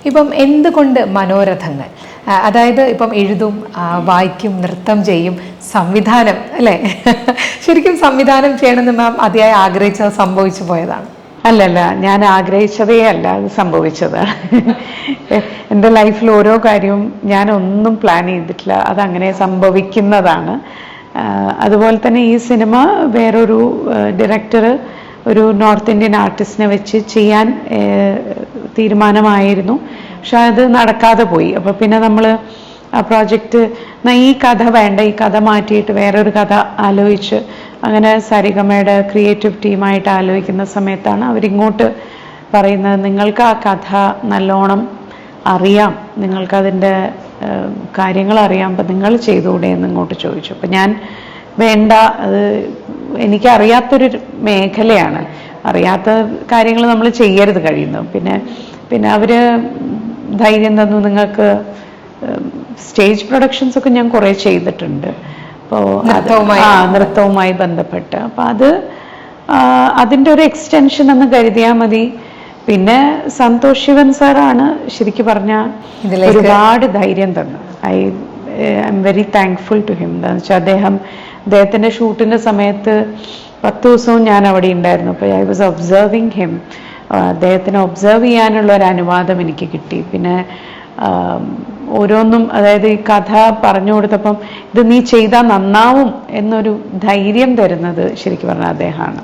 ഇപ്പം എന്തുകൊണ്ട് മനോരഥങ്ങൾ? അതായത് ഇപ്പം എഴുതും, വായിക്കും, നൃത്തം ചെയ്യും, സംവിധാനം അല്ലേ? ശരിക്കും സംവിധാനം ചെയ്യണമെന്ന് മാം അതിയായി ആഗ്രഹിച്ചത് സംഭവിച്ചു പോയതാണ്? അല്ലല്ല, ഞാൻ ആഗ്രഹിച്ചതേ അല്ല, അത് സംഭവിച്ചതാണ്. എൻ്റെ ലൈഫിൽ ഓരോ കാര്യവും ഞാനൊന്നും പ്ലാൻ ചെയ്തിട്ടില്ല, അതങ്ങനെ സംഭവിക്കുന്നതാണ്. അതുപോലെ തന്നെ ഈ സിനിമ വേറൊരു ഡയറക്ടർ ഒരു നോർത്ത് ഇന്ത്യൻ ആർട്ടിസ്റ്റിനെ വെച്ച് ചെയ്യാൻ തീരുമാനമായിരുന്നു. പക്ഷെ അത് നടക്കാതെ പോയി. അപ്പോൾ പിന്നെ നമ്മൾ ആ പ്രോജക്റ്റ് ഈ കഥ വേണ്ട, ഈ കഥ മാറ്റിയിട്ട് വേറൊരു കഥ ആലോചിച്ച് അങ്ങനെ സരിഗമയുടെ ക്രിയേറ്റീവ് ടീമായിട്ട് ആലോചിക്കുന്ന സമയത്താണ് അവരിങ്ങോട്ട് പറയുന്നത്, നിങ്ങൾക്ക് ആ കഥ നല്ലോണം അറിയാം, നിങ്ങൾക്കതിൻ്റെ കാര്യങ്ങൾ അറിയാം, അപ്പം നിങ്ങൾ ചെയ്തുകൂടെ എന്ന് ഇങ്ങോട്ട് ചോദിച്ചു. അപ്പം ഞാൻ വേണ്ട, അത് എനിക്കറിയാത്തൊരു മേഖലയാണ്, അറിയാത്ത കാര്യങ്ങൾ നമ്മൾ ചെയ്യരുത് കഴിയുന്നു. പിന്നെ അവർ ധൈര്യം തന്നു, നിങ്ങൾക്ക് സ്റ്റേജ് പ്രൊഡക്ഷൻസ് ഒക്കെ ഞാൻ കുറേ ചെയ്തിട്ടുണ്ട്, അപ്പോൾ നൃത്തവുമായി ബന്ധപ്പെട്ട്, അപ്പം അതിൻ്റെ ഒരു എക്സ്റ്റൻഷൻ എന്ന് കരുതിയാൽ മതി. പിന്നെ സന്തോഷ് ശിവൻ സാറാണ് ശരിക്കും പറഞ്ഞാൽ ഒരുപാട് ധൈര്യം തന്നത്. I am very thankful to him. എന്താണെന്ന് വെച്ചാൽ അദ്ദേഹത്തിൻ്റെ ഷൂട്ടിൻ്റെ സമയത്ത് 10 ദിവസവും ഞാൻ അവിടെ ഉണ്ടായിരുന്നു. അപ്പോൾ ഐ വാസ് ഒബ്സർവിങ് ഹിം. അദ്ദേഹത്തിനെ ഒബ്സർവ് ചെയ്യാനുള്ള ഒരു അനുവാദം എനിക്ക് കിട്ടി. പിന്നെ ഓരോന്നും, അതായത് ഈ കഥ പറഞ്ഞു കൊടുത്തപ്പം ഇത് നീ ചെയ്താൽ നന്നാവും എന്നൊരു ധൈര്യം തരുന്നത് ശരിക്കും പറഞ്ഞാൽ അദ്ദേഹമാണ്.